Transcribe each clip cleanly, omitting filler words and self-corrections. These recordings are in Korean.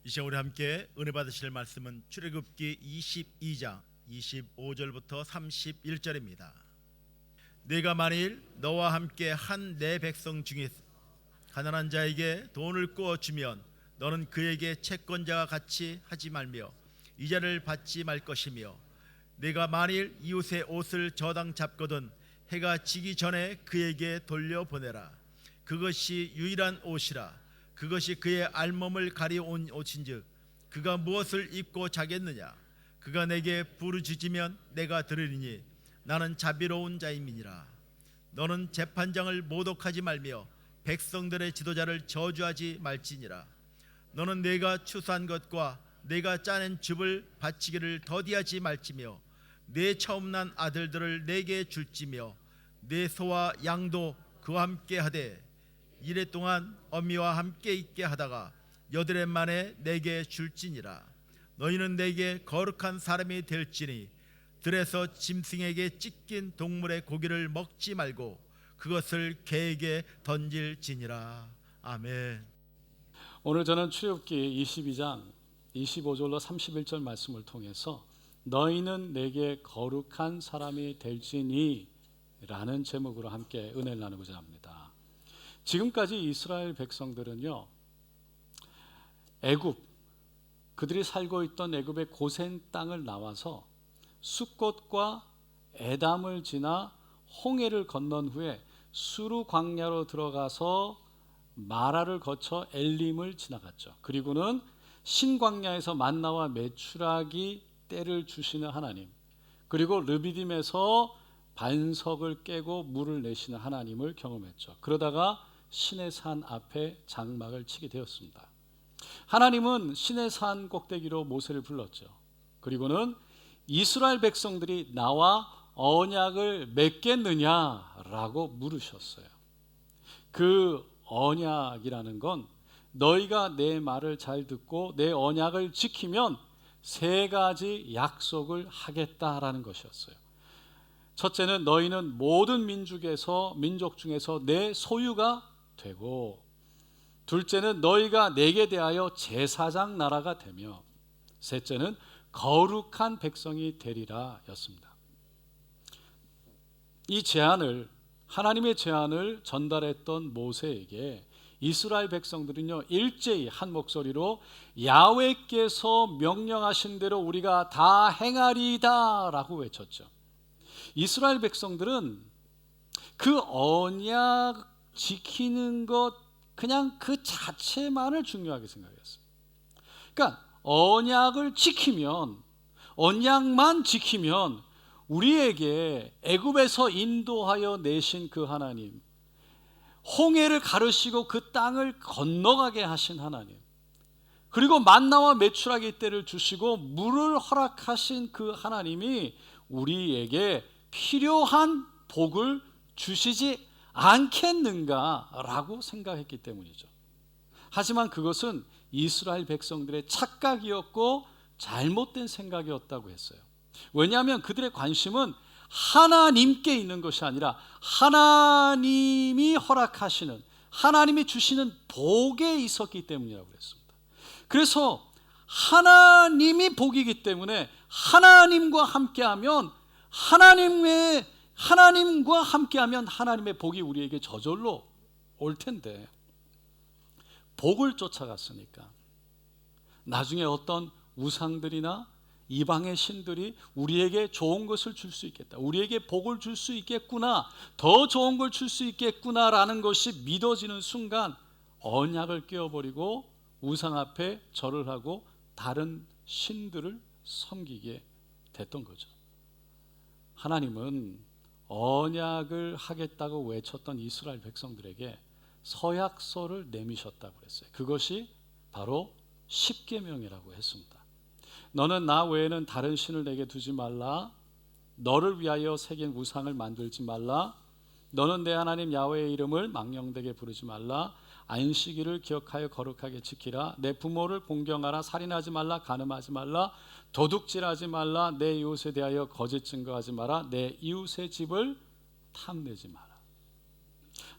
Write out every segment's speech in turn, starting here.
이 시간 우리 함께 은혜 받으실 말씀은 출애굽기 22장 25절부터 31절입니다. 네가 만일 너와 함께 한 내 백성 중에 가난한 자에게 돈을 꾸어 주면 너는 그에게 채권자가 같이 하지 말며 이자를 받지 말 것이며, 네가 만일 이웃의 옷을 저당 잡거든 해가 지기 전에 그에게 돌려보내라. 그것이 유일한 옷이라. 그것이 그의 알몸을 가리온 옷인즉 그가 무엇을 입고 자겠느냐. 그가 내게 부르짖으면 내가 들으리니 나는 자비로운 자임이니라. 너는 재판장을 모독하지 말며 백성들의 지도자를 저주하지 말지니라. 너는 내가 추수한 것과 내가 짜낸 즙을 바치기를 더디하지 말지며 내 처음 난 아들들을 내게 줄지며 내 소와 양도 그와 함께 하되 이래 동안 어미와 함께 있게 하다가 여드렛 만에 내게 줄지니라. 너희는 내게 거룩한 사람이 될지니 들에서 짐승에게 찢긴 동물의 고기를 먹지 말고 그것을 개에게 던질지니라. 아멘. 오늘 저는 출애굽기 22장 25절로 31절 말씀을 통해서 너희는 내게 거룩한 사람이 될지니 라는 제목으로 함께 은혜를 나누고자 합니다. 지금까지 이스라엘 백성들은요, 애굽, 그들이 살고 있던 애굽의 고센 땅을 나와서 숫꽃과 에담을 지나 홍해를 건넌 후에 수르 광야로 들어가서 마라를 거쳐 엘림을 지나갔죠. 그리고는 신광야에서 만나와 메추라기 떼를 주시는 하나님, 그리고 르비딤에서 반석을 깨고 물을 내시는 하나님을 경험했죠. 그러다가 신의 산 앞에 장막을 치게 되었습니다. 하나님은 신의 산 꼭대기로 모세를 불렀죠. 그리고는 이스라엘 백성들이 나와 언약을 맺겠느냐라고 물으셨어요. 그 언약이라는 건 너희가 내 말을 잘 듣고 내 언약을 지키면 세 가지 약속을 하겠다라는 것이었어요. 첫째는 너희는 모든 민족 중에서 내 소유가 되고, 둘째는 너희가 내게 대하여 제사장 나라가 되며, 셋째는 거룩한 백성이 되리라 였습니다. 이 제안을, 하나님의 제안을 전달했던 모세에게 이스라엘 백성들은요, 일제히 한 목소리로 야훼께서 명령하신 대로 우리가 다 행하리이다 라고 외쳤죠. 이스라엘 백성들은 그 언약 지키는 것 그냥 그 자체만을 중요하게 생각했어요. 그러니까 언약을 지키면, 언약만 지키면 우리에게 애굽에서 인도하여 내신 그 하나님, 홍해를 가르시고 그 땅을 건너가게 하신 하나님, 그리고 만나와 메추라기 떼를 주시고 물을 허락하신 그 하나님이 우리에게 필요한 복을 주시지 않겠는가라고 생각했기 때문이죠. 하지만 그것은 이스라엘 백성들의 착각이었고 잘못된 생각이었다고 했어요. 왜냐하면 그들의 관심은 하나님께 있는 것이 아니라 하나님이 허락하시는, 하나님이 주시는 복에 있었기 때문이라고 그랬습니다. 그래서 하나님이 복이기 때문에 하나님과 함께하면 하나님의 복이 우리에게 저절로 올 텐데, 복을 쫓아갔으니까 나중에 어떤 우상들이나 이방의 신들이 우리에게 좋은 것을 줄 수 있겠다, 우리에게 복을 줄 수 있겠구나, 더 좋은 걸 줄 수 있겠구나라는 것이 믿어지는 순간 언약을 깨어버리고 우상 앞에 절을 하고 다른 신들을 섬기게 됐던 거죠. 하나님은 언약을 하겠다고 외쳤던 이스라엘 백성들에게 서약서를 내미셨다고 그랬어요. 그것이 바로 십계명이라고 했습니다. 너는 나 외에는 다른 신을 내게 두지 말라. 너를 위하여 새긴 우상을 만들지 말라. 너는 내 하나님 야훼의 이름을 망령되게 부르지 말라. 안식일을 기억하여 거룩하게 지키라. 내 부모를 공경하라. 살인하지 말라. 간음하지 말라. 도둑질하지 말라. 내 이웃에 대하여 거짓 증거하지 마라. 내 이웃의 집을 탐내지 마라.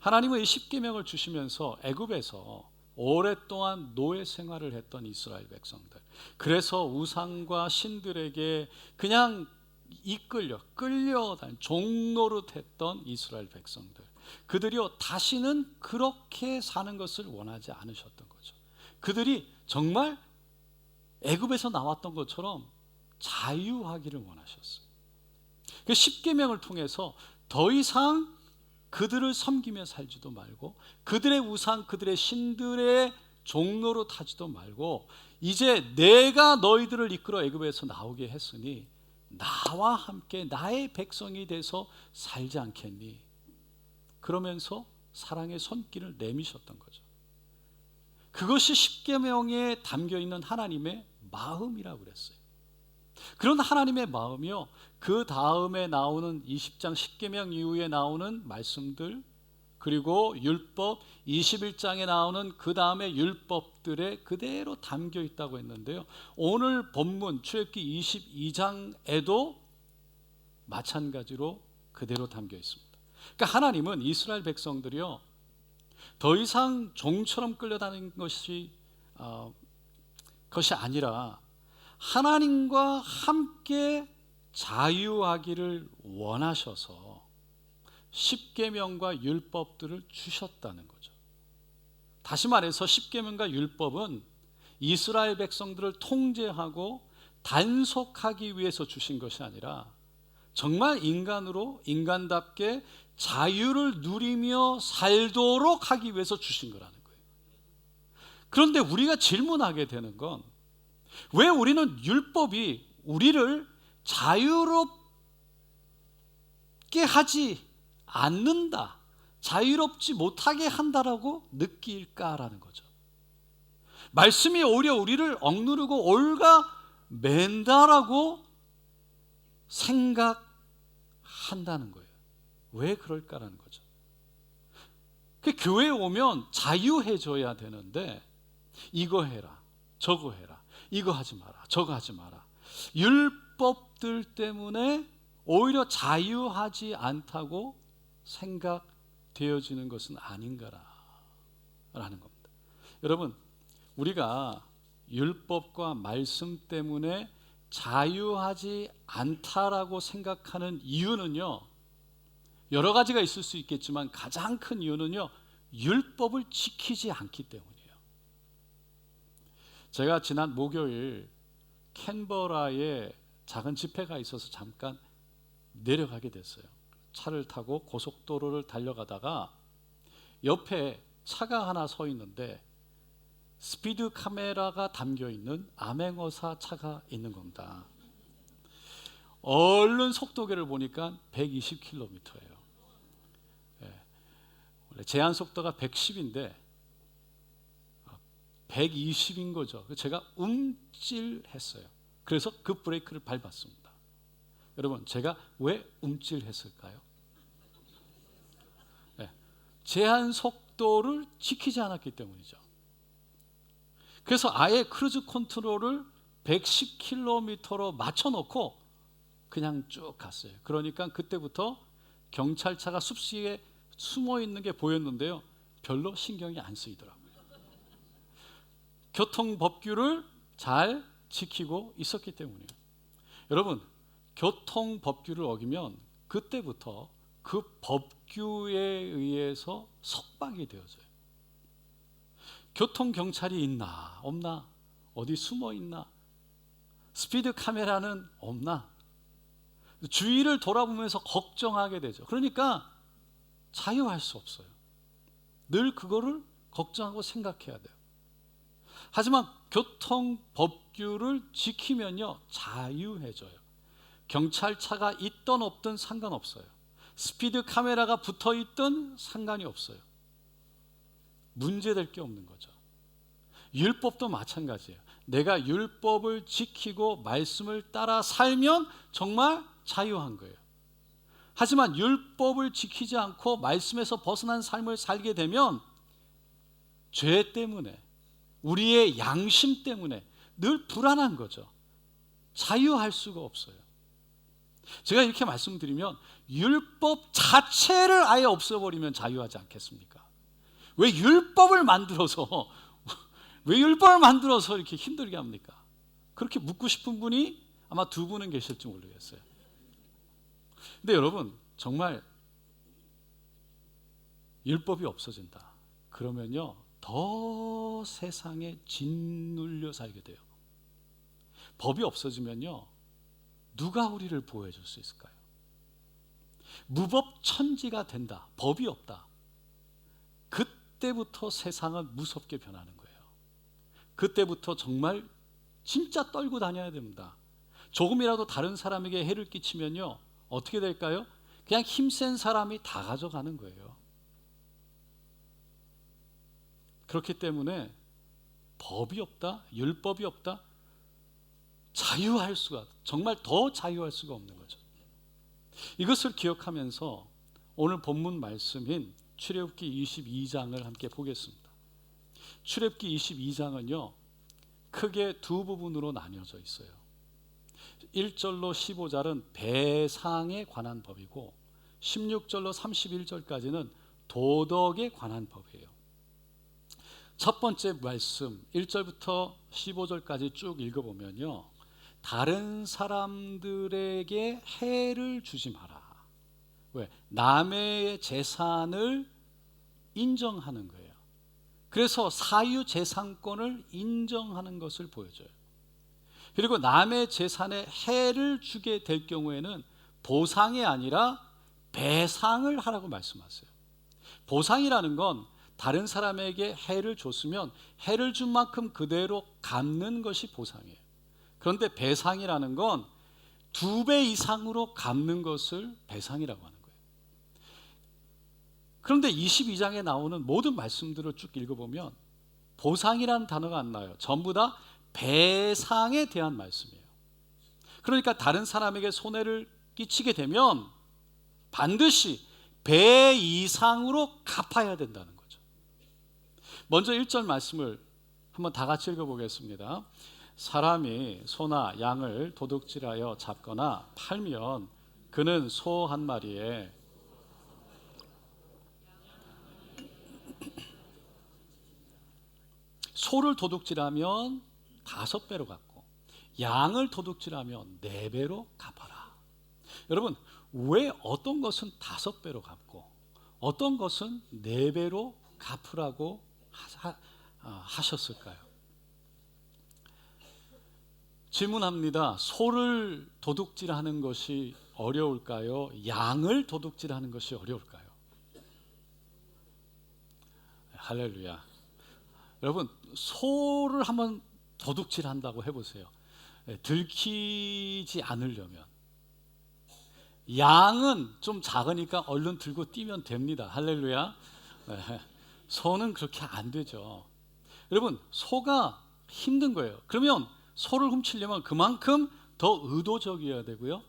하나님은 이 십계명을 주시면서 애굽에서 오랫동안 노예 생활을 했던 이스라엘 백성들. 그래서 우상과 신들에게 그냥 끌려다닌 종노릇했던 이스라엘 백성들. 그들이요 다시는 그렇게 사는 것을 원하지 않으셨던 거죠. 그들이 정말 애굽에서 나왔던 것처럼 자유하기를 원하셨어요. 그 십계명을 통해서 더 이상 그들을 섬기며 살지도 말고 그들의 우상, 그들의 신들의 종로로 타지도 말고 이제 내가 너희들을 이끌어 애굽에서 나오게 했으니 나와 함께 나의 백성이 돼서 살지 않겠니? 그러면서 사랑의 손길을 내미셨던 거죠. 그것이 십계명에 담겨 있는 하나님의 마음이라고 그랬어요. 그런 하나님의 마음이요, 그 다음에 나오는 20장 십계명 이후에 나오는 말씀들, 그리고 율법 21장에 나오는 그 다음에 율법들에 그대로 담겨 있다고 했는데요, 오늘 본문 출애굽기 22장에도 마찬가지로 그대로 담겨 있습니다. 그러니까 하나님은 이스라엘 백성들이요 더 이상 종처럼 끌려다니는 것이 아니라 하나님과 함께 자유하기를 원하셔서 십계명과 율법들을 주셨다는 거죠. 다시 말해서 십계명과 율법은 이스라엘 백성들을 통제하고 단속하기 위해서 주신 것이 아니라 정말 인간답게 자유를 누리며 살도록 하기 위해서 주신 거라는 거예요. 그런데 우리가 질문하게 되는 건, 왜 우리는 율법이 우리를 자유롭게 하지 않는다, 자유롭지 못하게 한다라고 느낄까라는 거죠. 말씀이 오히려 우리를 억누르고 올가맨다라고 생각한다는 거예요. 왜 그럴까라는 거죠. 그 교회에 오면 자유해져야 되는데 이거 해라, 저거 해라, 이거 하지 마라, 저거 하지 마라, 율법들 때문에 오히려 자유하지 않다고 생각되어지는 것은 아닌가라는 겁니다. 여러분, 우리가 율법과 말씀 때문에 자유하지 않다라고 생각하는 이유는요, 여러 가지가 있을 수 있겠지만 가장 큰 이유는요, 율법을 지키지 않기 때문이에요. 제가 지난 목요일 캔버라에 작은 집회가 있어서 잠깐 내려가게 됐어요. 차를 타고 고속도로를 달려가다가 옆에 차가 하나 서 있는데 스피드 카메라가 담겨 있는 암행어사 차가 있는 겁니다. 얼른 속도계를 보니까 120km예요. 원래 제한 속도가 110인데 120인 거죠. 제가 움찔했어요. 그래서 그 브레이크를 밟았습니다. 여러분, 제가 왜 움찔했을까요? 제한 속도를 지키지 않았기 때문이죠. 그래서 아예 크루즈 컨트롤을 110km로 맞춰놓고 그냥 쭉 갔어요. 그러니까 그때부터 경찰차가 숲시에 숨어 있는 게 보였는데요, 별로 신경이 안 쓰이더라고요. 교통법규를 잘 지키고 있었기 때문이에요. 여러분, 교통법규를 어기면 그때부터 그 법규에 의해서 속박이 되어져요. 교통경찰이 있나 없나, 어디 숨어 있나, 스피드 카메라는 없나, 주위를 돌아보면서 걱정하게 되죠. 그러니까 자유할 수 없어요. 늘 그거를 걱정하고 생각해야 돼요. 하지만 교통법규를 지키면요, 자유해져요. 경찰차가 있든 없든 상관없어요. 스피드 카메라가 붙어 있든 상관이 없어요. 문제될 게 없는 거죠. 율법도 마찬가지예요. 내가 율법을 지키고 말씀을 따라 살면 정말 자유한 거예요. 하지만 율법을 지키지 않고 말씀에서 벗어난 삶을 살게 되면 죄 때문에, 우리의 양심 때문에 늘 불안한 거죠. 자유할 수가 없어요. 제가 이렇게 말씀드리면 율법 자체를 아예 없애버리면 자유하지 않겠습니까? 왜 율법을 만들어서 왜 율법을 만들어서 이렇게 힘들게 합니까? 그렇게 묻고 싶은 분이 아마 두 분은 계실지 모르겠어요. 근데 여러분, 정말 율법이 없어진다 그러면요 더 세상에 짓눌려 살게 돼요. 법이 없어지면요 누가 우리를 보호해 줄 수 있을까요? 무법천지가 된다, 법이 없다. 그때부터 세상은 무섭게 변하는 거예요. 그때부터 정말 진짜 떨고 다녀야 됩니다. 조금이라도 다른 사람에게 해를 끼치면요 어떻게 될까요? 그냥 힘센 사람이 다 가져가는 거예요. 그렇기 때문에 법이 없다, 율법이 없다, 자유할 수가, 정말 더 자유할 수가 없는 거죠. 이것을 기억하면서 오늘 본문 말씀인 출애굽기 22장을 함께 보겠습니다. 출애굽기 22장은요 크게 두 부분으로 나뉘어져 있어요. 1절로 15절은 배상에 관한 법이고 16절로 31절까지는 도덕에 관한 법이에요. 첫 번째 말씀 1절부터 15절까지 쭉 읽어보면요 다른 사람들에게 해를 주지 마라. 왜? 남의 재산을 인정하는 거예요. 그래서 사유재산권을 인정하는 것을 보여줘요. 그리고 남의 재산에 해를 주게 될 경우에는 보상이 아니라 배상을 하라고 말씀하세요. 보상이라는 건 다른 사람에게 해를 줬으면 해를 준 만큼 그대로 갚는 것이 보상이에요. 그런데 배상이라는 건 2배 이상으로 갚는 것을 배상이라고 하는 거예요. 그런데 22장에 나오는 모든 말씀들을 쭉 읽어보면 보상이라는 단어가 안 나와요. 전부 다 배상에 대한 말씀이에요. 그러니까 다른 사람에게 손해를 끼치게 되면 반드시 배 이상으로 갚아야 된다는 거죠. 먼저 1절 말씀을 한번 다 같이 읽어보겠습니다. 사람이 소나 양을 도둑질하여 잡거나 팔면 그는 소 한 마리에 소를 도둑질하면 5배로 갚고 양을 도둑질하면 4배로 갚아라. 여러분, 왜 어떤 것은 5배로 갚고 어떤 것은 4배로 갚으라고 하셨을까요? 질문합니다. 소를 도둑질하는 것이 어려울까요? 양을 도둑질하는 것이 어려울까요? 할렐루야. 여러분, 소를 한번 도둑질한다고 해보세요. 들키지 않으려면. 양은 좀 작으니까 얼른 들고 뛰면 됩니다. 할렐루야. 소는 그렇게 안 되죠. 여러분, 소가 힘든 거예요. 그러면 소를 훔치려면 그만큼 더 의도적이어야 되고요,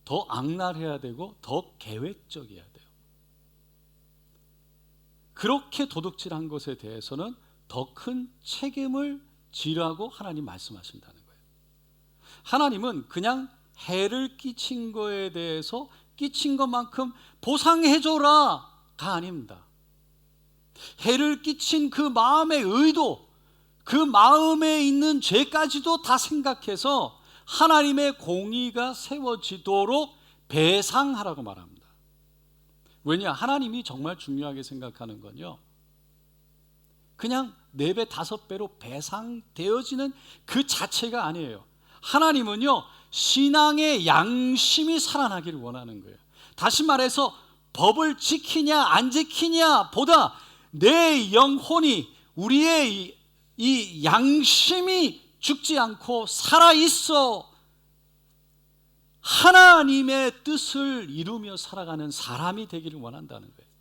더 악랄해야 되고 더 계획적이어야 돼요. 그렇게 도둑질한 것에 대해서는 더 큰 책임을 지라고 하나님 말씀하신다는 거예요. 하나님은 그냥 해를 끼친 거에 대해서 끼친 것만큼 보상해줘라가 아닙니다. 해를 끼친 그 마음의 의도, 그 마음에 있는 죄까지도 다 생각해서 하나님의 공의가 세워지도록 배상하라고 말합니다. 왜냐? 하나님이 정말 중요하게 생각하는 건요, 그냥 4배, 5배로 배상되어지는 그 자체가 아니에요. 하나님은요, 신앙의 양심이 살아나기를 원하는 거예요. 다시 말해서 법을 지키냐 안 지키냐 보다 내 영혼이, 우리의 이 양심이 죽지 않고 살아있어 하나님의 뜻을 이루며 살아가는 사람이 되기를 원한다는 거예요.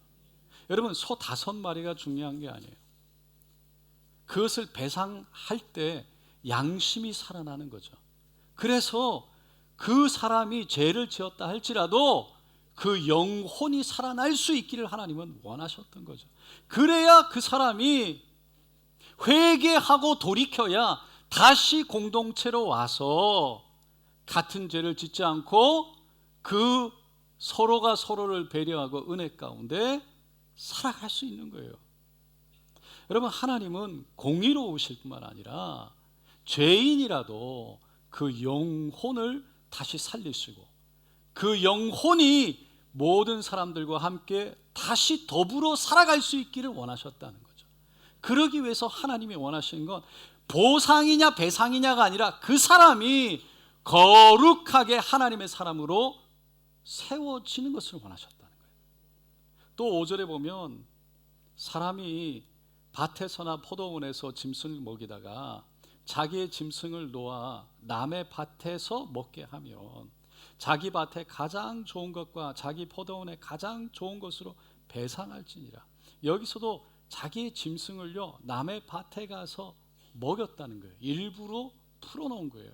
여러분, 소 5마리가 중요한 게 아니에요. 그것을 배상할 때 양심이 살아나는 거죠. 그래서 그 사람이 죄를 지었다 할지라도 그 영혼이 살아날 수 있기를 하나님은 원하셨던 거죠. 그래야 그 사람이 회개하고 돌이켜야 다시 공동체로 와서 같은 죄를 짓지 않고 그 서로가 서로를 배려하고 은혜 가운데 살아갈 수 있는 거예요. 여러분, 하나님은 공의로우실 뿐만 아니라 죄인이라도 그 영혼을 다시 살리시고 그 영혼이 모든 사람들과 함께 다시 더불어 살아갈 수 있기를 원하셨다는 거죠. 그러기 위해서 하나님이 원하시는 건 보상이냐 배상이냐가 아니라 그 사람이 거룩하게 하나님의 사람으로 세워지는 것을 원하셨다는 거예요. 또 5절에 보면 사람이 밭에서나 포도원에서 짐승을 먹이다가 자기의 짐승을 놓아 남의 밭에서 먹게 하면 자기 밭에 가장 좋은 것과 자기 포도원에 가장 좋은 것으로 배상할지니라. 여기서도 자기의 짐승을요 남의 밭에 가서 먹였다는 거예요. 일부러 풀어놓은 거예요.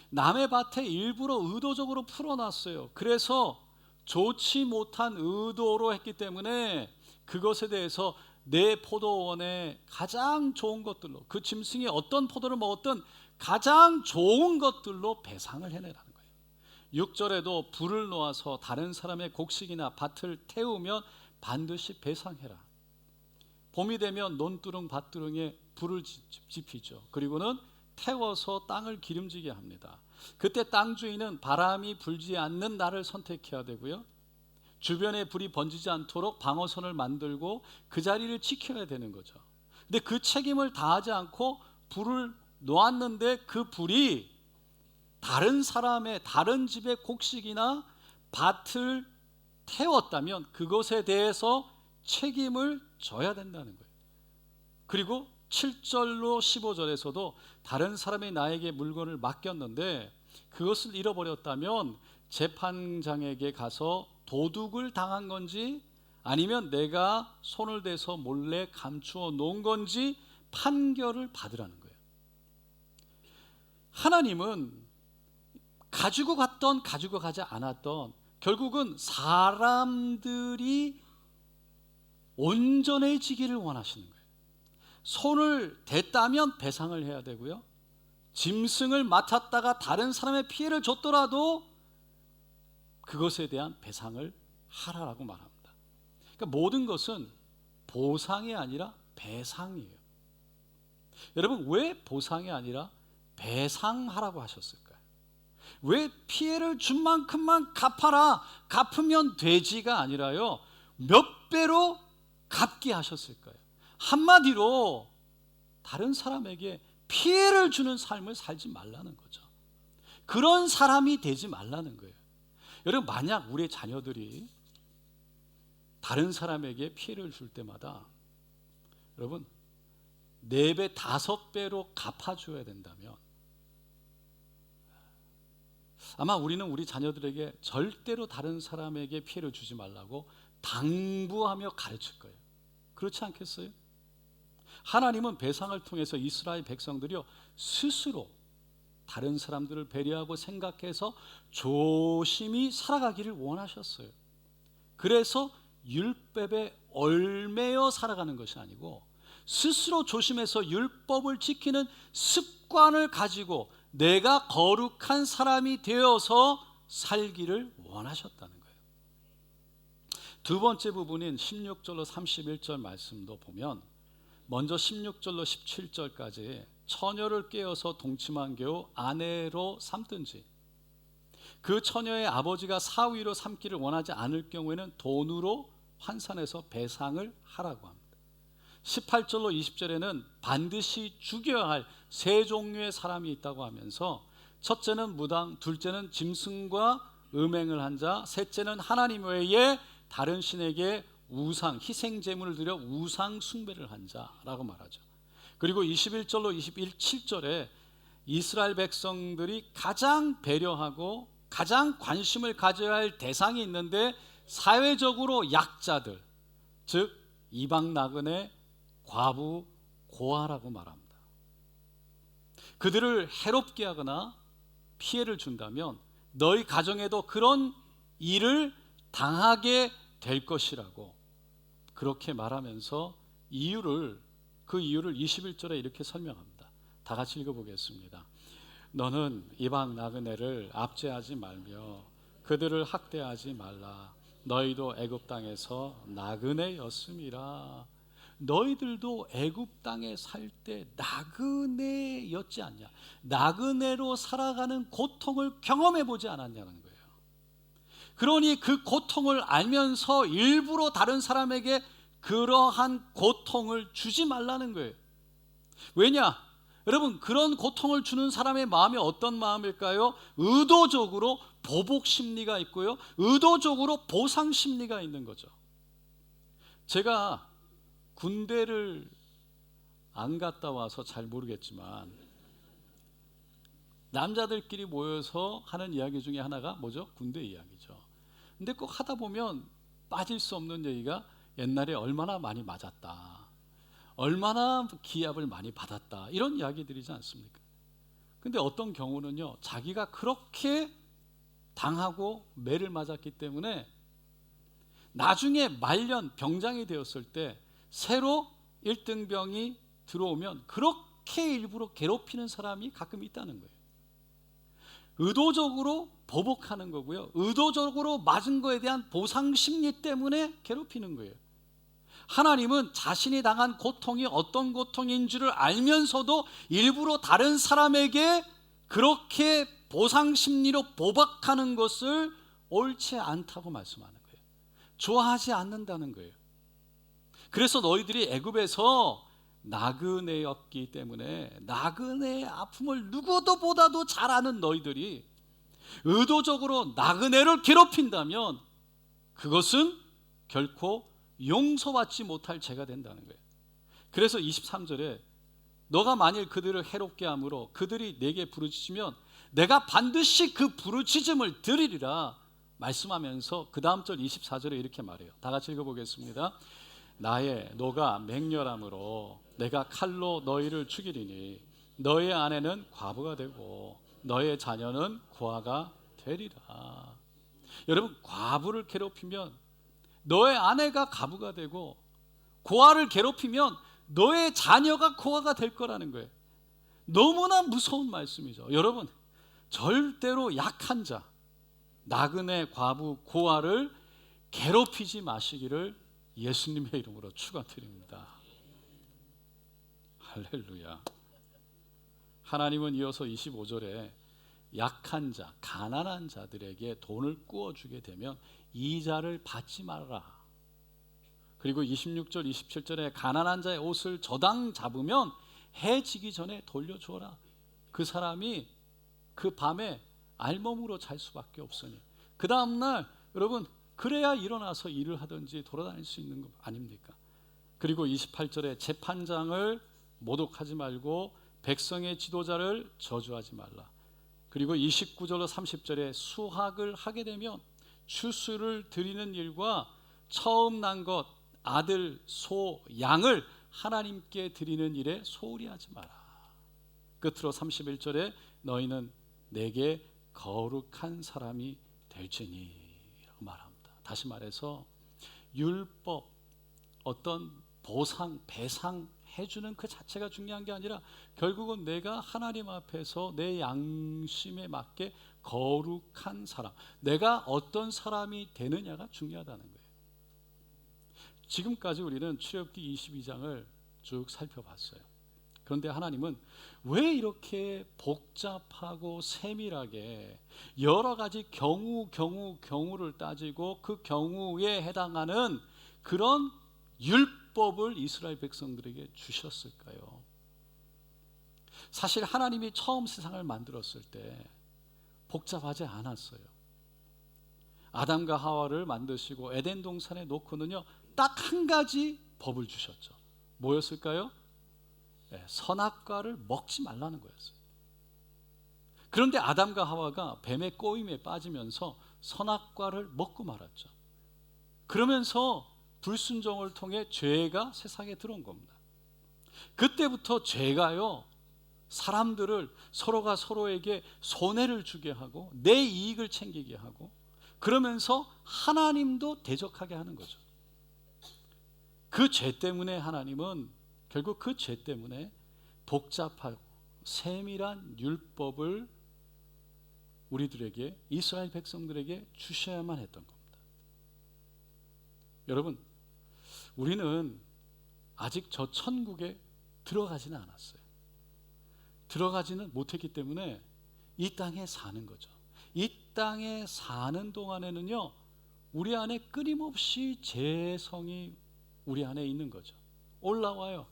남의 밭에 일부러 의도적으로 풀어놨어요. 그래서 좋지 못한 의도로 했기 때문에 그것에 대해서 내 포도원에 가장 좋은 것들로, 그 짐승이 어떤 포도를 먹었든 가장 좋은 것들로 배상을 해내라는 거예요. 6절에도 불을 놓아서 다른 사람의 곡식이나 밭을 태우면 반드시 배상해라. 봄이 되면 논두렁 밭두렁에 불을 지피죠. 그리고는 태워서 땅을 기름지게 합니다. 그때 땅 주인은 바람이 불지 않는 날을 선택해야 되고요, 주변에 불이 번지지 않도록 방어선을 만들고 그 자리를 지켜야 되는 거죠. 근데 그 책임을 다하지 않고 불을 놓았는데 그 불이 다른 사람의, 다른 집의 곡식이나 밭을 태웠다면 그것에 대해서 책임을 져야 된다는 거예요. 그리고 7절로 15절에서도 다른 사람이 나에게 물건을 맡겼는데 그것을 잃어버렸다면 재판장에게 가서 도둑을 당한 건지 아니면 내가 손을 대서 몰래 감추어 놓은 건지 판결을 받으라는 거예요. 하나님은 가지고 갔던 가지고 가지 않았던 결국은 사람들이 온전해지기를 원하시는 거예요. 손을 댔다면 배상을 해야 되고요, 짐승을 맡았다가 다른 사람의 피해를 줬더라도 그것에 대한 배상을 하라라고 말합니다. 그러니까 모든 것은 보상이 아니라 배상이에요. 여러분, 왜 보상이 아니라 배상하라고 하셨을까요? 왜 피해를 준 만큼만 갚아라, 갚으면 되지가 아니라요 몇 배로 갚게 하셨을까요? 한마디로 다른 사람에게 피해를 주는 삶을 살지 말라는 거죠. 그런 사람이 되지 말라는 거예요. 여러분, 만약 우리의 자녀들이 다른 사람에게 피해를 줄 때마다 여러분 4배, 5배로 갚아줘야 된다면 아마 우리는 우리 자녀들에게 절대로 다른 사람에게 피해를 주지 말라고 당부하며 가르칠 거예요. 그렇지 않겠어요? 하나님은 배상을 통해서 이스라엘 백성들이요 스스로 다른 사람들을 배려하고 생각해서 조심히 살아가기를 원하셨어요. 그래서 율법에 얽매여 살아가는 것이 아니고 스스로 조심해서 율법을 지키는 습관을 가지고 내가 거룩한 사람이 되어서 살기를 원하셨다는 거예요. 두 번째 부분인 16절로 31절 말씀도 보면 먼저 16절로 17절까지 처녀를 깨어서 동침한 겨우 아내로 삼든지 그 처녀의 아버지가 사위로 삼기를 원하지 않을 경우에는 돈으로 환산해서 배상을 하라고 합니다. 18절로 20절에는 반드시 죽여야 할 세 종류의 사람이 있다고 하면서 첫째는 무당, 둘째는 짐승과 음행을 한 자, 셋째는 하나님 외에 다른 신에게 우상, 희생 제물을 드려 우상 숭배를 한 자라고 말하죠. 그리고 21절로 27절에 이스라엘 백성들이 가장 배려하고 가장 관심을 가져야 할 대상이 있는데 사회적으로 약자들, 즉 이방 나그네, 과부, 고아라고 말합니다. 그들을 해롭게 하거나 피해를 준다면 너희 가정에도 그런 일을 당하게 될 것이라고 그렇게 말하면서 그 이유를 21절에 이렇게 설명합니다. 다 같이 읽어보겠습니다. 너는 이방 나그네를 압제하지 말며 그들을 학대하지 말라. 너희도 애굽 땅에서 나그네였음이라. 너희들도 애굽 땅에 살 때 나그네였지 않냐? 나그네로 살아가는 고통을 경험해 보지 않았냐는 거예요. 그러니 그 고통을 알면서 일부러 다른 사람에게 그러한 고통을 주지 말라는 거예요. 왜냐? 여러분, 그런 고통을 주는 사람의 마음이 어떤 마음일까요? 의도적으로 보복 심리가 있고요, 의도적으로 보상 심리가 있는 거죠. 제가 군대를 안 갔다 와서 잘 모르겠지만 남자들끼리 모여서 하는 이야기 중에 하나가 뭐죠? 군대 이야기죠. 근데 꼭 하다 보면 빠질 수 없는 얘기가 옛날에 얼마나 많이 맞았다, 얼마나 기압을 많이 받았다, 이런 이야기들이지 않습니까? 근데 어떤 경우는요, 자기가 그렇게 당하고 매를 맞았기 때문에 나중에 말년 병장이 되었을 때 새로 1등병이 들어오면 그렇게 일부러 괴롭히는 사람이 가끔 있다는 거예요. 의도적으로 보복하는 거고요, 의도적으로 맞은 거에 대한 보상 심리 때문에 괴롭히는 거예요. 하나님은 자신이 당한 고통이 어떤 고통인 줄을 알면서도 일부러 다른 사람에게 그렇게 보상 심리로 보복하는 것을 옳지 않다고 말씀하는 거예요. 좋아하지 않는다는 거예요. 그래서 너희들이 애굽에서 나그네였기 때문에 나그네의 아픔을 누구도 보다도 잘 아는 너희들이 의도적으로 나그네를 괴롭힌다면 그것은 결코 용서받지 못할 죄가 된다는 거예요. 그래서 23절에 너가 만일 그들을 해롭게 함으로 그들이 내게 부르짖으면 내가 반드시 그 부르짖음을 들으리라 말씀하면서 그 다음 절 24절에 이렇게 말해요. 다 같이 읽어보겠습니다. 나의 노가 맹렬함으로 내가 칼로 너희를 죽이리니 너의 아내는 과부가 되고 너의 자녀는 고아가 되리라. 여러분, 과부를 괴롭히면 너의 아내가 과부가 되고 고아를 괴롭히면 너의 자녀가 고아가 될 거라는 거예요. 너무나 무서운 말씀이죠. 여러분, 절대로 약한 자, 나그네, 과부, 고아를 괴롭히지 마시기를 예수님의 이름으로 축원드립니다. 할렐루야. 하나님은 이어서 25절에 약한 자, 가난한 자들에게 돈을 꾸어주게 되면 이자를 받지 말아라. 그리고 26절, 27절에 가난한 자의 옷을 저당 잡으면 해 지기 전에 돌려주어라. 그 사람이 그 밤에 알몸으로 잘 수밖에 없으니 그 다음날 여러분 그래야 일어나서 일을 하든지 돌아다닐 수 있는 거 아닙니까? 그리고 28절에 재판장을 모독하지 말고 백성의 지도자를 저주하지 말라. 그리고 29절로 30절에 수학을 하게 되면 추수를 드리는 일과 처음 난 것 아들, 소, 양을 하나님께 드리는 일에 소홀히 하지 마라. 끝으로 31절에 너희는 내게 거룩한 사람이 될지니 라고 말합니다. 다시 말해서 율법, 어떤 보상, 배상 해주는 그 자체가 중요한 게 아니라 결국은 내가 하나님 앞에서 내 양심에 맞게 거룩한 사람, 내가 어떤 사람이 되느냐가 중요하다는 거예요. 지금까지 우리는 출애굽기 22장을 쭉 살펴봤어요. 그런데 하나님은 왜 이렇게 복잡하고 세밀하게 여러 가지 경우를 따지고 그 경우에 해당하는 그런 율법을 이스라엘 백성들에게 주셨을까요? 사실 하나님이 처음 세상을 만들었을 때 복잡하지 않았어요. 아담과 하와를 만드시고 에덴 동산에 놓고는요 딱 한 가지 법을 주셨죠. 뭐였을까요? 선악과를 먹지 말라는 거였어요. 그런데 아담과 하와가 뱀의 꼬임에 빠지면서 선악과를 먹고 말았죠. 그러면서 불순종을 통해 죄가 세상에 들어온 겁니다. 그때부터 죄가요 사람들을 서로가 서로에게 손해를 주게 하고 내 이익을 챙기게 하고 그러면서 하나님도 대적하게 하는 거죠. 그 죄 때문에 하나님은 결국 그 죄 때문에 복잡하고 세밀한 율법을 우리들에게 이스라엘 백성들에게 주셔야만 했던 겁니다. 여러분, 우리는 아직 저 천국에 들어가지는 않았어요. 들어가지는 못했기 때문에 이 땅에 사는 거죠. 이 땅에 사는 동안에는요, 우리 안에 끊임없이 죄성이 우리 안에 있는 거죠. 올라와요.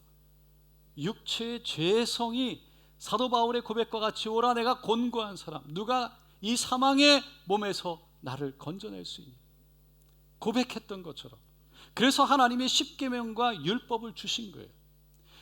육체의 죄성이 사도 바울의 고백과 같이 오라 내가 곤고한 사람, 누가 이 사망의 몸에서 나를 건져낼 수 있니? 고백했던 것처럼. 그래서 하나님의 십계명과 율법을 주신 거예요.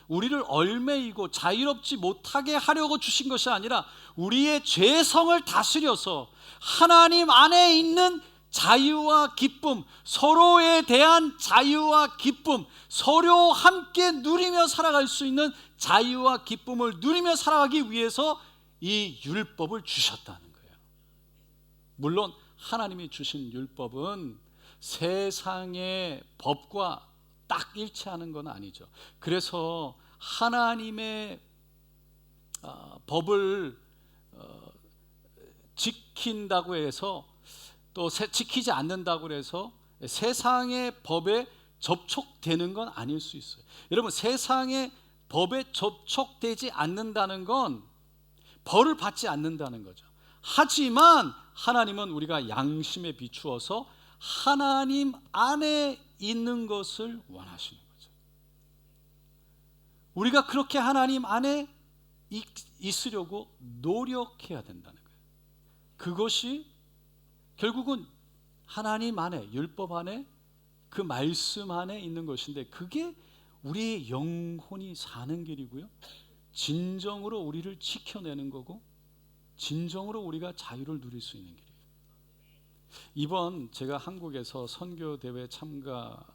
우리를 얼매이고 자유롭지 못하게 하려고 주신 것이 아니라 우리의 죄성을 다스려서 하나님 안에 있는 자유와 기쁨, 서로에 대한 자유와 기쁨, 서로 함께 누리며 살아갈 수 있는 자유와 기쁨을 누리며 살아가기 위해서 이 율법을 주셨다는 거예요. 물론 하나님이 주신 율법은 세상의 법과 딱 일치하는 건 아니죠. 그래서 하나님의 법을 지킨다고 해서 또 지키지 않는다고 해서 세상의 법에 접촉되는 건 아닐 수 있어요. 여러분, 세상의 법에 접촉되지 않는다는 건 벌을 받지 않는다는 거죠. 하지만 하나님은 우리가 양심에 비추어서 하나님 안에 있는 것을 원하시는 거죠. 우리가 그렇게 하나님 안에 있으려고 노력해야 된다는 거예요. 그것이 결국은 하나님 안에, 율법 안에, 그 말씀 안에 있는 것인데, 그게 우리의 영혼이 사는 길이고요, 진정으로 우리를 지켜내는 거고, 진정으로 우리가 자유를 누릴 수 있는 길이에요. 이번 제가 한국에서 선교대회 참가하다가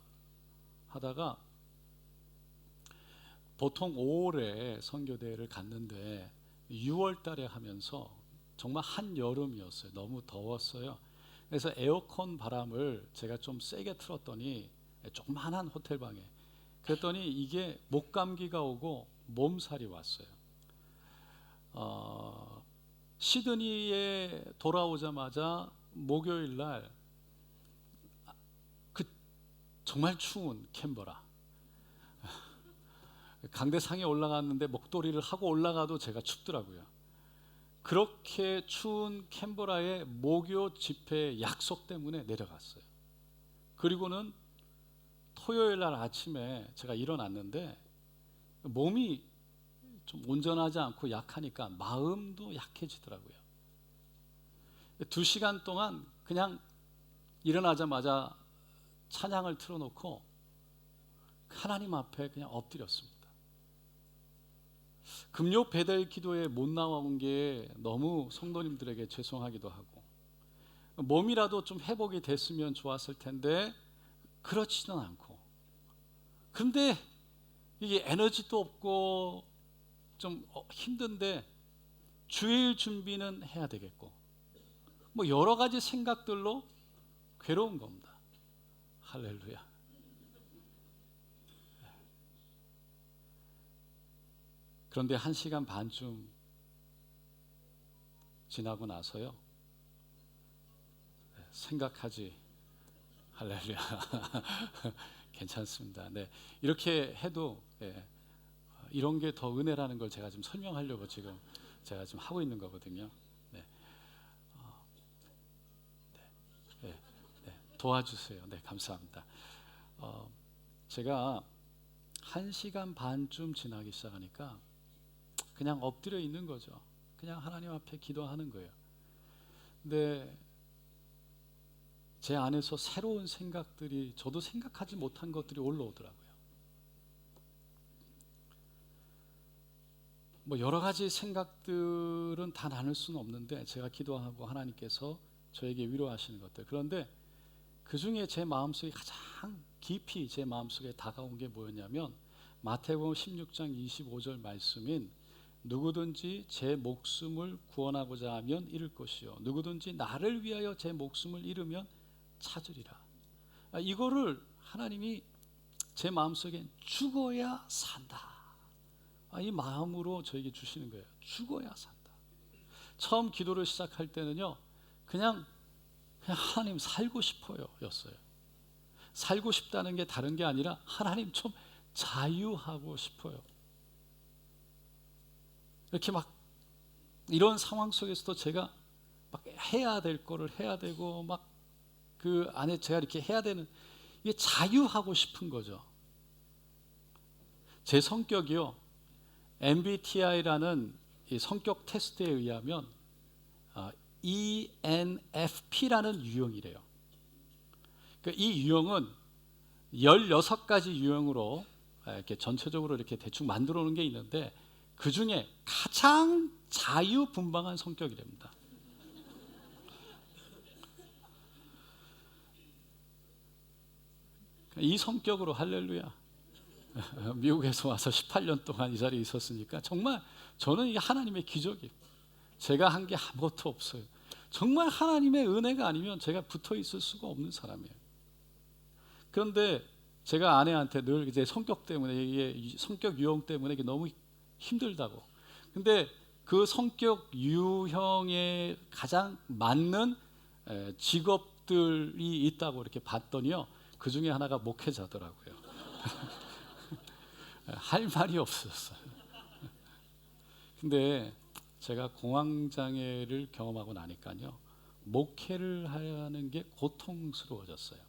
보통 5월에 선교대회를 갔는데 6월 달에 하면서 정말 한여름이었어요. 너무 더웠어요. 그래서 에어컨 바람을 제가 좀 세게 틀었더니 조그만한 호텔방에, 그랬더니 이게 목감기가 오고 몸살이 왔어요. 시드니에 돌아오자마자 목요일 날 그 정말 추운 캔버라 강대상에 올라갔는데 목도리를 하고 올라가도 제가 춥더라고요. 그렇게 추운 캔버라의 목요 집회 약속 때문에 내려갔어요. 그리고는 토요일 날 아침에 제가 일어났는데 몸이 좀 온전하지 않고 약하니까 마음도 약해지더라고요. 2시간 동안 그냥 일어나자마자 찬양을 틀어놓고 하나님 앞에 그냥 엎드렸습니다. 금요 배달 기도에 못 나온 게 너무 성도님들에게 죄송하기도 하고, 몸이라도 좀 회복이 됐으면 좋았을 텐데 그렇지는 않고, 그런데 이게 에너지도 없고 좀 힘든데 주일 준비는 해야 되겠고, 뭐 여러 가지 생각들로 괴로운 겁니다. 할렐루야. 그런데 1시간 반쯤 지나고 나서요, 생각하지, 할렐루야. 괜찮습니다. 네, 이렇게 해도 이런 게 더 은혜라는 걸 제가 지금 설명하려고 지금 제가 지금 하고 있는 거거든요. 네. 도와주세요. 네, 감사합니다. 제가 1시간 반쯤 지나기 시작하니까 그냥 엎드려 있는 거죠. 그냥 하나님 앞에 기도하는 거예요. 근데 제 안에서 새로운 생각들이, 저도 생각하지 못한 것들이 올라오더라고요. 뭐 여러 가지 생각들은 다 나눌 수는 없는데 제가 기도하고 하나님께서 저에게 위로하시는 것들, 그런데 그 중에 제 마음속에 가장 깊이 제 마음속에 다가온 게 뭐였냐면 마태복음 16장 25절 말씀인 누구든지 제 목숨을 구원하고자 하면 잃을 것이요 누구든지 나를 위하여 제 목숨을 잃으면 찾으리라. 이거를 하나님이 제 마음속에 죽어야 산다, 이 마음으로 저에게 주시는 거예요. 죽어야 산다. 처음 기도를 시작할 때는요, 그냥 하나님 살고 싶어요 였어요. 살고 싶다는 게 다른 게 아니라 하나님 좀 자유하고 싶어요. 이렇게 막 이런 상황 속에서도 제가 막 해야 될 거를 해야 되고 막 그 안에 제가 이렇게 해야 되는, 이게 자유하고 싶은 거죠. 제 성격이요, MBTI라는 이 성격 테스트에 의하면 ENFP라는 유형이래요. 그러니까 이 유형은 16가지 유형으로 이렇게 전체적으로 이렇게 대충 만들어 놓은 게 있는데, 그 중에 가장 자유분방한 성격이랍니다. 이 성격으로 할렐루야. 미국에서 와서 18년 동안 이 자리에 있었으니까 정말 저는 이게 하나님의 기적이에요. 제가 한 게 아무것도 없어요. 정말 하나님의 은혜가 아니면 제가 붙어 있을 수가 없는 사람이에요. 그런데 제가 아내한테 늘 이제 성격 때문에, 이게 성격 유형 때문에 이게 너무 힘들다고. 근데 그 성격 유형에 가장 맞는 직업들이 있다고 이렇게 봤더니요, 그 중에 하나가 목회자더라고요. 할 말이 없었어요. 근데 제가 공황장애를 경험하고 나니까요, 목회를 하는 게 고통스러워졌어요.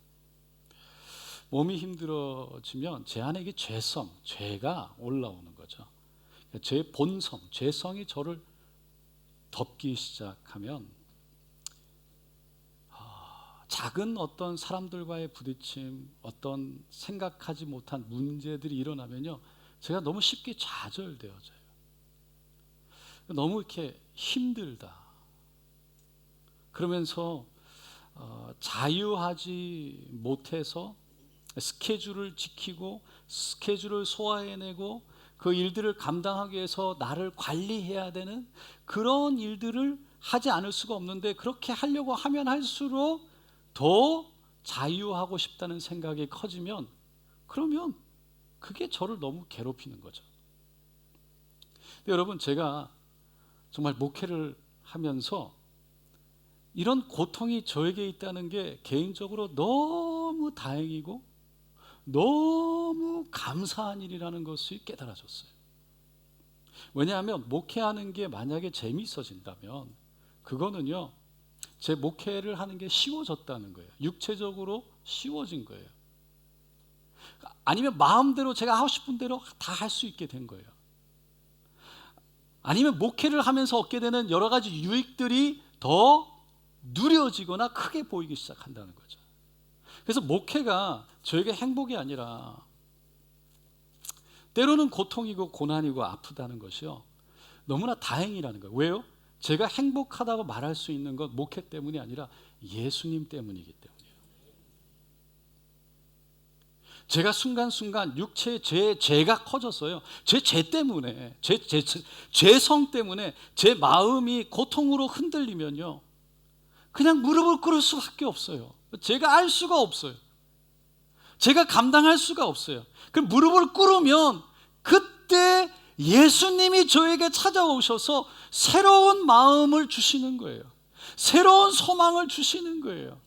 몸이 힘들어지면 제 안에 이게 죄가 올라오는 거죠. 제 본성, 죄성이 저를 덮기 시작하면 작은 어떤 사람들과의 부딪힘, 어떤 생각하지 못한 문제들이 일어나면요, 제가 너무 쉽게 좌절되어져요. 너무 이렇게 힘들다. 그러면서 자유하지 못해서 스케줄을 지키고 스케줄을 소화해내고 그 일들을 감당하기 위해서 나를 관리해야 되는 그런 일들을 하지 않을 수가 없는데, 그렇게 하려고 하면 할수록 더 자유하고 싶다는 생각이 커지면, 그러면 그게 저를 너무 괴롭히는 거죠. 근데 여러분, 제가 정말 목회를 하면서 이런 고통이 저에게 있다는 게 개인적으로 너무 다행이고 너무 감사한 일이라는 것을 깨달아졌어요. 왜냐하면 목회하는 게 만약에 재미있어진다면 그거는요, 제 목회를 하는 게 쉬워졌다는 거예요. 육체적으로 쉬워진 거예요. 아니면 마음대로 제가 하고 싶은 대로 다 할 수 있게 된 거예요. 아니면 목회를 하면서 얻게 되는 여러 가지 유익들이 더 누려지거나 크게 보이기 시작한다는 거죠. 그래서 목회가 저에게 행복이 아니라 때로는 고통이고 고난이고 아프다는 것이요, 너무나 다행이라는 거예요. 왜요? 제가 행복하다고 말할 수 있는 건 목회 때문이 아니라 예수님 때문이기 때문이에요. 제가 순간순간 육체의 죄가 커졌어요. 제 죄 때문에, 죄성 때문에 제 마음이 고통으로 흔들리면요, 그냥 무릎을 꿇을 수밖에 없어요. 제가 알 수가 없어요. 제가 감당할 수가 없어요. 그럼 무릎을 꿇으면 그때 예수님이 저에게 찾아오셔서 새로운 마음을 주시는 거예요. 새로운 소망을 주시는 거예요.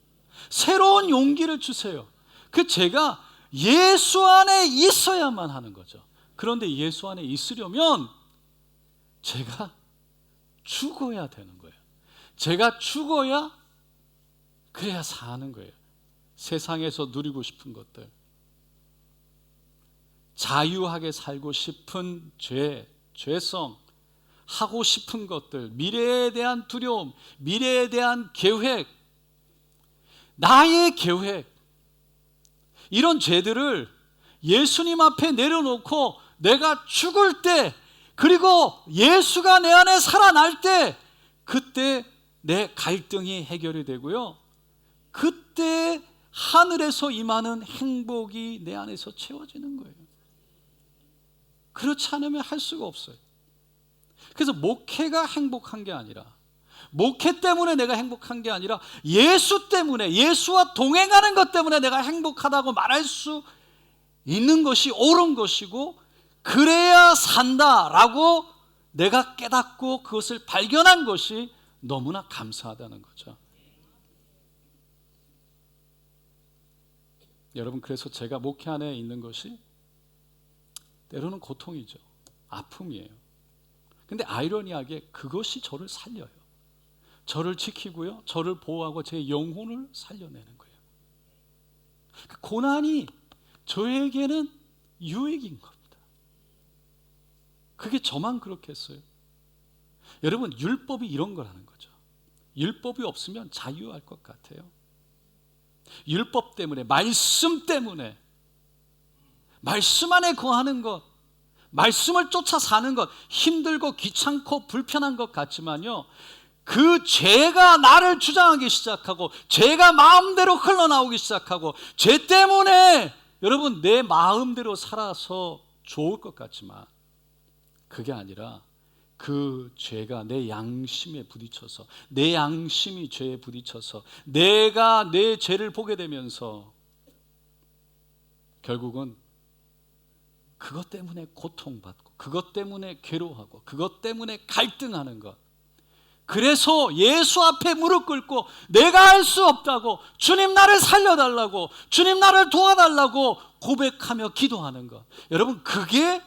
새로운 용기를 주세요. 그 제가 예수 안에 있어야만 하는 거죠. 그런데 예수 안에 있으려면 제가 죽어야 되는 거예요. 제가 죽어야 그래야 사는 거예요. 세상에서 누리고 싶은 것들, 자유하게 살고 싶은 죄성, 하고 싶은 것들, 미래에 대한 두려움, 미래에 대한 계획, 나의 계획, 이런 죄들을 예수님 앞에 내려놓고 내가 죽을 때, 그리고 예수가 내 안에 살아날 때, 그때 내 갈등이 해결이 되고요, 그때 하늘에서 임하는 행복이 내 안에서 채워지는 거예요. 그렇지 않으면 할 수가 없어요. 그래서 목회가 행복한 게 아니라, 목회 때문에 내가 행복한 게 아니라 예수 때문에, 예수와 동행하는 것 때문에 내가 행복하다고 말할 수 있는 것이 옳은 것이고, 그래야 산다라고 내가 깨닫고 그것을 발견한 것이 너무나 감사하다는 거죠. 여러분, 그래서 제가 목회 안에 있는 것이 때로는 고통이죠. 아픔이에요. 근데 아이러니하게 그것이 저를 살려요. 저를 지키고요, 저를 보호하고 제 영혼을 살려내는 거예요. 그 고난이 저에게는 유익인 겁니다. 그게 저만 그렇겠어요? 여러분, 율법이 이런 거라는 거죠. 율법이 없으면 자유할 것 같아요. 율법 때문에, 말씀 때문에, 말씀 안에 거하는 것, 말씀을 쫓아 사는 것, 힘들고 귀찮고 불편한 것 같지만요, 그 죄가 나를 주장하기 시작하고, 죄가 마음대로 흘러나오기 시작하고, 죄 때문에 여러분 내 마음대로 살아서 좋을 것 같지만 그게 아니라 그 죄가 내 양심에 부딪혀서, 내 양심이 죄에 부딪혀서 내가 내 죄를 보게 되면서 결국은 그것 때문에 고통받고, 그것 때문에 괴로워하고, 그것 때문에 갈등하는 것. 그래서 예수 앞에 무릎 꿇고 내가 할 수 없다고, 주님 나를 살려달라고, 주님 나를 도와달라고 고백하며 기도하는 것. 여러분, 그게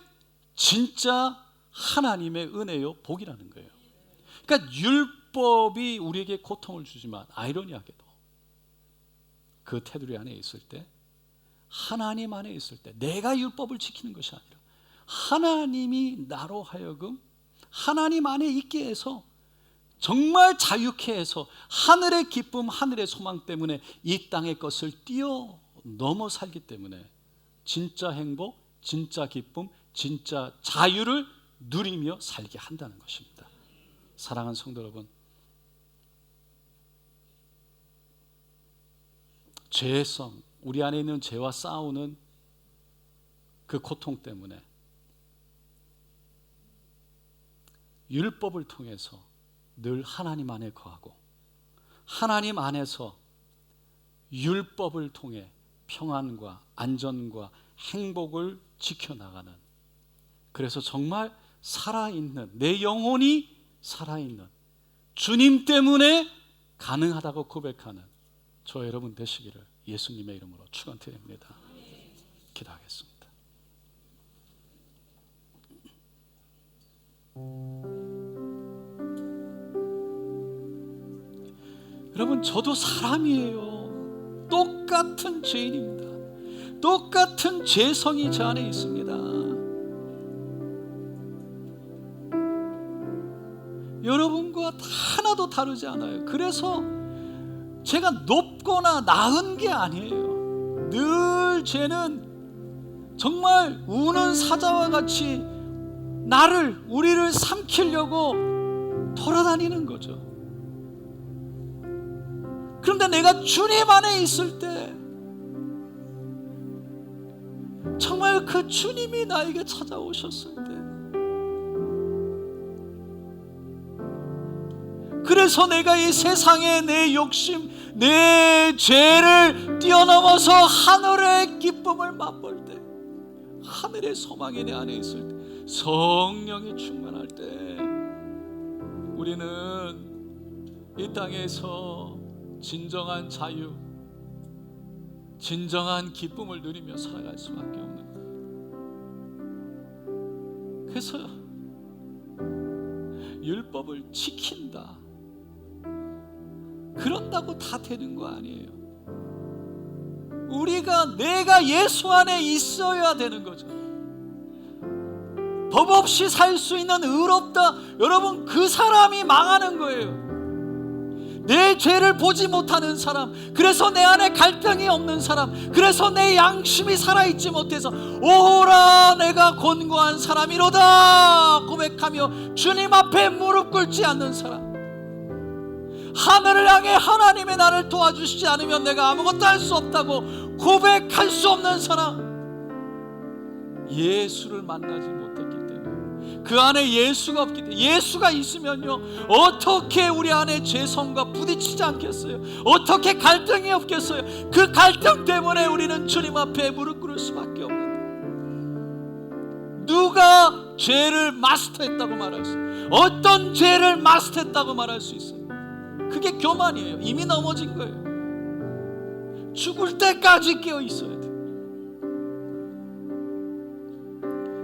진짜 하나님의 은혜요, 복이라는 거예요. 그러니까 율법이 우리에게 고통을 주지만 아이러니하게도 그 테두리 안에 있을 때, 하나님 안에 있을 때, 내가 율법을 지키는 것이 아니라 하나님이 나로 하여금 하나님 안에 있게 해서 정말 자유케 해서 하늘의 기쁨, 하늘의 소망 때문에 이 땅의 것을 뛰어넘어 살기 때문에 진짜 행복, 진짜 기쁨, 진짜 자유를 누리며 살게 한다는 것입니다. 사랑하는 성도 여러분, 죄성, 우리 안에 있는 죄와 싸우는 그 고통 때문에 율법을 통해서 늘 하나님 안에 거하고, 하나님 안에서 율법을 통해 평안과 안전과 행복을 지켜나가는, 그래서 정말 살아있는, 내 영혼이 살아있는, 주님 때문에 가능하다고 고백하는 저 여러분 되시기를 예수님의 이름으로 축원드립니다. 기도하겠습니다. 여러분, 저도 사람이에요. 똑같은 죄인입니다. 똑같은 죄성이 저 안에 있습니다. 여러분과 하나도 다르지 않아요. 그래서 제가 높거나 나은 게 아니에요. 늘 죄는 정말 우는 사자와 같이 우리를 삼키려고 돌아다니는 거죠. 그런데 내가 주님 안에 있을 때 정말 그 주님이 나에게 찾아오셨을 때, 그래서 내가 이 세상에 내 욕심, 내 죄를 뛰어넘어서 하늘의 기쁨을 맛볼 때, 하늘의 소망이 내 안에 있을 때, 성령이 충만할 때, 우리는 이 땅에서 진정한 자유, 진정한 기쁨을 누리며 살아갈 수밖에 없는 거예요. 그래서 율법을 지킨다, 그런다고 다 되는 거 아니에요. 내가 예수 안에 있어야 되는 거죠. 법 없이 살 수 있는 의롭다, 여러분, 그 사람이 망하는 거예요. 내 죄를 보지 못하는 사람, 그래서 내 안에 갈등이 없는 사람, 그래서 내 양심이 살아있지 못해서 오라 내가 곤고한 사람이로다 고백하며 주님 앞에 무릎 꿇지 않는 사람, 하늘을 향해 하나님의 나를 도와주시지 않으면 내가 아무것도 할 수 없다고 고백할 수 없는 사람, 예수를 만나지 못했기 때문에, 그 안에 예수가 없기 때문에, 예수가 있으면요 어떻게 우리 안에 죄성과 부딪히지 않겠어요? 어떻게 갈등이 없겠어요? 그 갈등 때문에 우리는 주님 앞에 무릎 꿇을 수밖에 없는, 누가 죄를 마스터했다고 말할 수 있어요? 어떤 죄를 마스터했다고 말할 수 있어요? 그게 교만이에요. 이미 넘어진 거예요. 죽을 때까지 깨어 있어야 돼.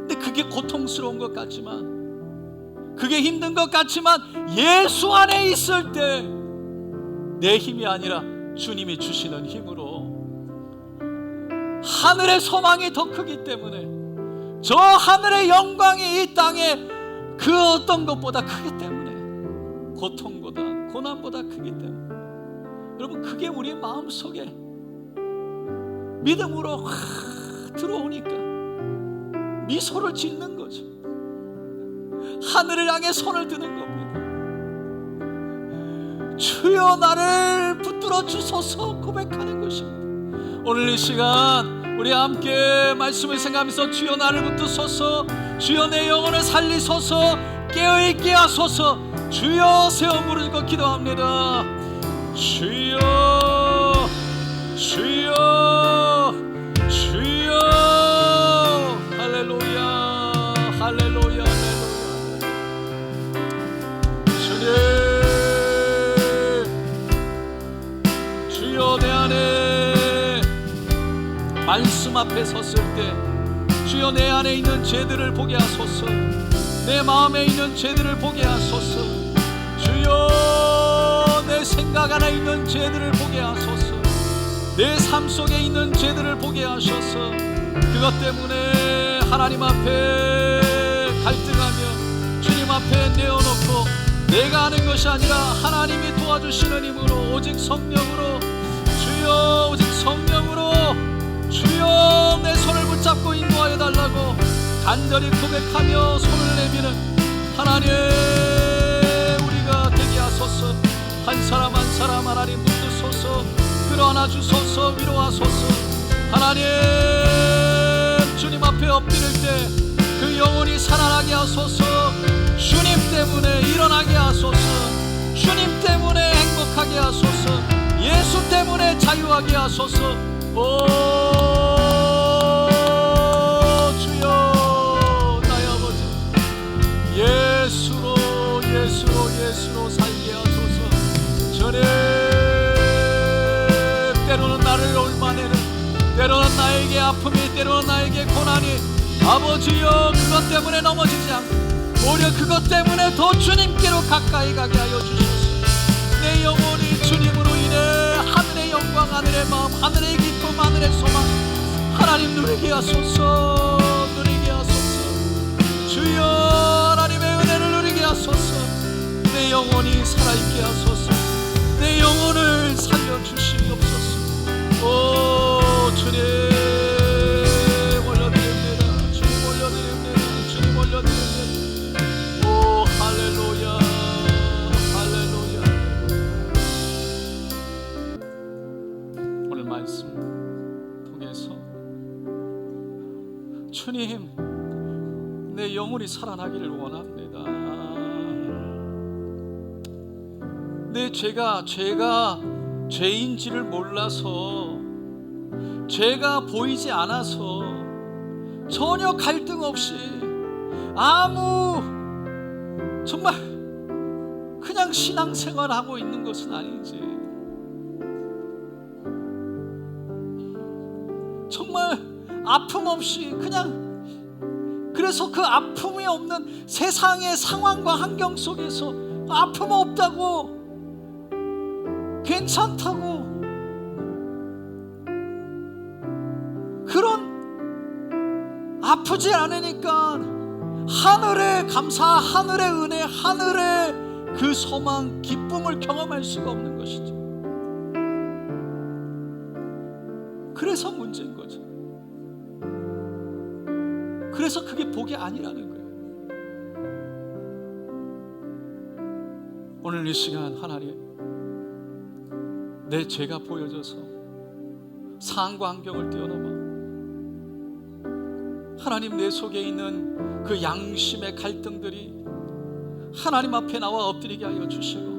근데 그게 고통스러운 것 같지만, 그게 힘든 것 같지만 예수 안에 있을 때 내 힘이 아니라 주님이 주시는 힘으로 하늘의 소망이 더 크기 때문에, 저 하늘의 영광이 이 땅에 그 어떤 것보다 크기 때문에, 고통보다 고난보다 크기 때문에, 여러분 그게 우리 마음속에 믿음으로 확 들어오니까 미소를 짓는 거죠. 하늘을 향해 손을 드는 겁니다. 주여 나를 붙들어 주소서 고백하는 것입니다. 오늘 이 시간 우리 함께 말씀을 생각하면서 주여 나를 붙드소서, 주여 내 영혼을 살리소서, 깨어있게 하소서, 주여 세워 부르짖고 기도합니다. 주여 주여 주여. 할렐루야 할렐루야 할렐루야. 주님 주여 내 안에 말씀 앞에 섰을 때 주여 내 안에 있는 죄들을 보게 하소서, 내 마음에 있는 죄들을 보게 하소서, 주여 내 생각 안에 있는 죄들을 보게 하소서, 내 삶 속에 있는 죄들을 보게 하셔서 그것 때문에 하나님 앞에 갈등하며 주님 앞에 내어놓고 내가 하는 것이 아니라 하나님이 도와주시는 힘으로 오직 성령으로, 주여 오직 성령으로 주여 내 손을 붙잡고 인도하여 달라고 간절히 고백하며 손을 내미는 하나님 우리가 되게 하소서. 한 사람 한 사람 하나님 붙드소서, 끌어안아 주소서, 위로하소서. 하나님 주님 앞에 엎드릴 때 그 영혼이 살아나게 하소서. 주님 때문에 일어나게 하소서. 주님 때문에 행복하게 하소서. 예수 때문에 자유하게 하소서. 오 주여 나의 아버지, 예수로 예수로 예수로 살게 하소서. 주님 때로는 나를 올만해는, 때로는 나에게 아픔이, 때로는 나에게 고난이, 아버지여 그것 때문에 넘어지지 않고 오히려 그것 때문에 더 주님께로 가까이 가게 하여 주소서. 내 영혼이 주님으로 인해 하늘의 영광, 하늘의 마음, 하늘의 기쁨, 하늘의 소망 하나님 누리게 하소서. 누리게 하소서. 주여 하나님의 은혜를 누리게 하소서. 내 영혼이 살아있게 하소서. 내 영혼을 살려주시옵소서. 오 주님 올려드립니다. 주님 올려드립니다. 주님 올려드립니다. 오 할렐루야 할렐루야. 오늘 말씀 통해서 주님 내 영혼이 살아나기를 원합니다. 내 죄가 죄인지를 몰라서, 죄가 보이지 않아서 전혀 갈등 없이 아무 정말 그냥 신앙생활하고 있는 것은 아닌지, 정말 아픔 없이 그냥, 그래서 그 아픔이 없는 세상의 상황과 환경 속에서 아픔 없다고, 괜찮다고, 그런 아프지 않으니까 하늘의 감사, 하늘의 은혜, 하늘의 그 소망, 기쁨을 경험할 수가 없는 것이죠. 그래서 문제인 거죠. 그래서 그게 복이 아니라는 거예요. 오늘 이 시간 하나님, 내 죄가 보여져서 상황과 환경을 뛰어넘어 하나님 내 속에 있는 그 양심의 갈등들이 하나님 앞에 나와 엎드리게 하여 주시고,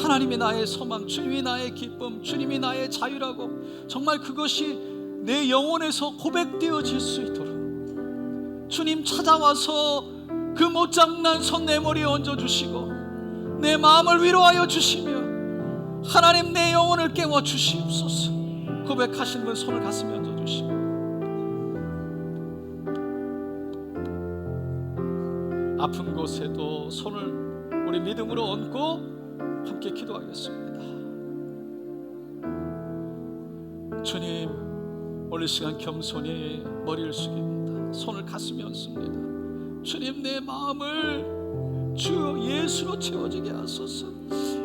하나님이 나의 소망, 주님이 나의 기쁨, 주님이 나의 자유라고 정말 그것이 내 영혼에서 고백되어질 수 있도록 주님 찾아와서 그 못장난 손 내 머리에 얹어주시고 내 마음을 위로하여 주시며 하나님 내 영혼을 깨워 주시옵소서. 고백하신 분 손을 가슴에 얹어주시고 아픈 곳에도 손을 우리 믿음으로 얹고 함께 기도하겠습니다. 주님, 오늘 이 시간 겸손히 머리를 숙입니다. 손을 가슴에 얹습니다. 주님, 내 마음을 주 예수로 채워지게 하소서.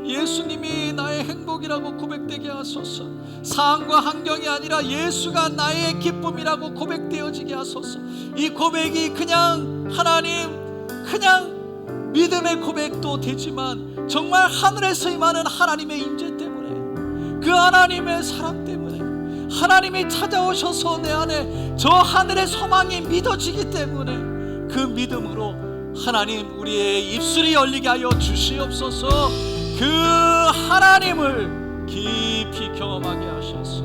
예수님이 나의 행복이라고 고백되게 하소서. 상황과 환경이 아니라 예수가 나의 기쁨이라고 고백되어지게 하소서. 이 고백이 그냥 믿음의 고백도 되지만 정말 하늘에서 임하는 하나님의 임재 때문에, 그 하나님의 사랑 때문에, 하나님이 찾아오셔서 내 안에 저 하늘의 소망이 믿어지기 때문에 그 믿음으로 하나님 우리의 입술이 열리게 하여 주시옵소서. 그 하나님을 깊이 경험하게 하셔서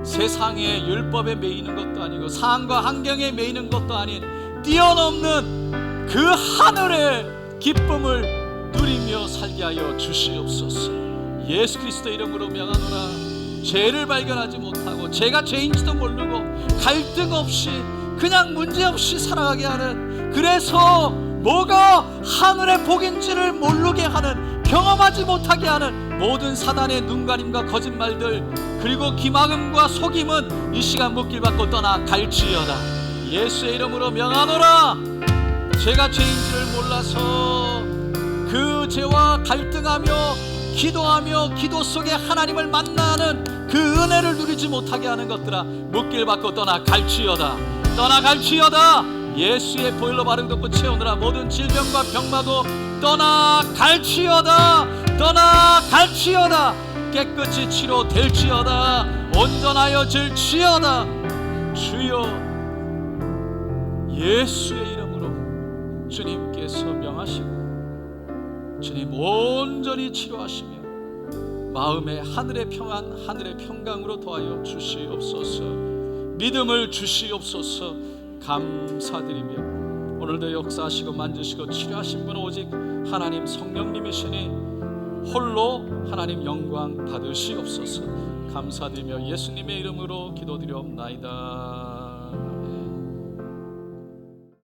세상의 율법에 매이는 것도 아니고 상황과 환경에 매이는 것도 아닌 뛰어넘는 그 하늘의 기쁨을 누리며 살게 하여 주시옵소서. 예수 그리스도 이름으로 명하노라. 죄를 발견하지 못하고 죄가 죄인지도 모르고 갈등 없이 그냥 문제없이 살아가게 하는, 그래서 뭐가 하늘의 복인지를 모르게 하는, 경험하지 못하게 하는 모든 사단의 눈가림과 거짓말들, 그리고 기막음과 속임은 이 시간 묵길 받고 떠나 갈지어다. 예수의 이름으로 명하노라. 죄가 죄인지를 몰라서 그 죄와 갈등하며 기도하며 기도 속에 하나님을 만나는 그 은혜를 누리지 못하게 하는 것들아, 묵길 받고 떠나 갈지어다. 떠나 갈지어다. 예수의 보혈로 바른 덮고 채우느라 모든 질병과 병마도 떠나 갈지어다. 떠나 갈지어다. 깨끗이 치료될지어다. 온전하여질지어다. 주여, 예수의 이름으로 주님께서 명하시고 주님 온전히 치료하시며 마음의 하늘의 평안, 하늘의 평강으로 도하여 주시옵소서. 믿음을 주시옵소서. 감사드리며 오늘도 역사하시고 만지시고 치료하신 분은 오직 하나님 성령님이시니 홀로 하나님 영광 받으시옵소서. 감사드리며 예수님의 이름으로 기도드리옵나이다.